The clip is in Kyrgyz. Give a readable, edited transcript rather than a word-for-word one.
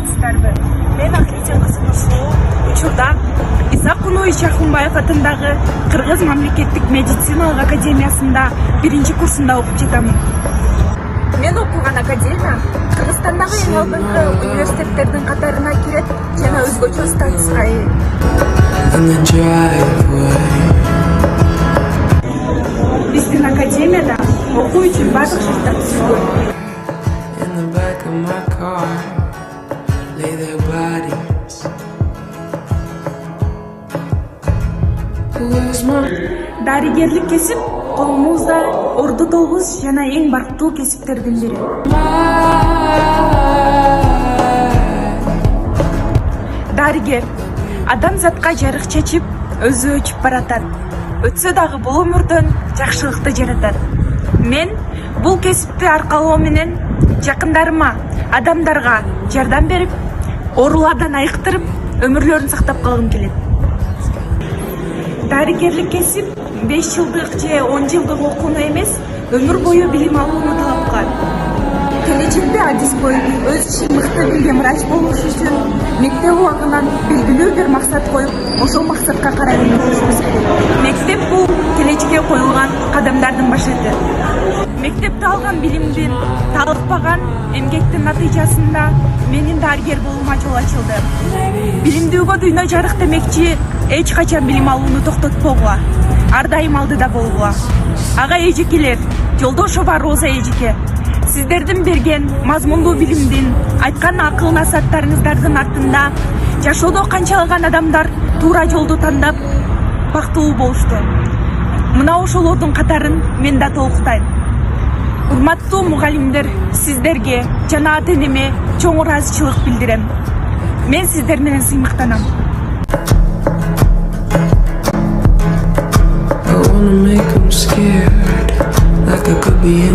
саламатсыздарбы? Мен Ахметжан кызмышулуу учурда Иса Кунович Акунбаев атындагы Кыргыз мамлекеттик медициналык академиясында 1-курсунда окуп жатам. Мен окуган академия Кыргызстандагы эң алдыңкы университеттердин катарына кирет жана өзгөчө статуска ээ. Биздин академияда окуу үчүн бардык шарттар түзүлгөн. Дарыгерлик кесип колумузда орду тогуз жана эң барктуу кесиптердин бири. Дарыгер адамзатка жарык чечип, өзү өчүп баратат. Өтсө дагы бул өмүрдөн жакшылыкты жаратат. Мен бул кесипти аркалоо менен жакындарыма, адамдарга жардам берип, оорулардан айыктырып, өмүрлөрүн сактап калгым келет. Дарыгерлик кесип 5 жылдык же 10 жылдык окууну эмес, өмүр бою билим алууну талап кылат. Келечекте адиской өз ишин мыкты билген врач болуш үчүн мектеп убагынан белгилүү бир максат коюп, ошол максатка карай өмүрүшүбүз керек. Мектеп бул келечекке коюлган кадамдардын башыты. Мектепте алган билимдин талыкпаган эмгектин натыйжасында менин дарыгер болуума жол ачылды. Билимдүүгө дүйнө жарык демекчи, эч качан билим алууну токтотпогула, ар дайым алдыда болгула. Ага эжекелер, жолдошу бар Роза эжеке, сиздердин берген мазмундуу билимдин, айткан акыл насааттарыңыздардын артында жашоодо канчалаган адамдар туура жолду тандап бактылуу болушту. Мына ошолордун катарын мен да толуктайм. Урматтуу мугалимдер, сиздерге жана ата-энеме чоң ыраазычылык билдирем. Мен сиздер менен сыймыктанам. I wanna make them scared, like I could be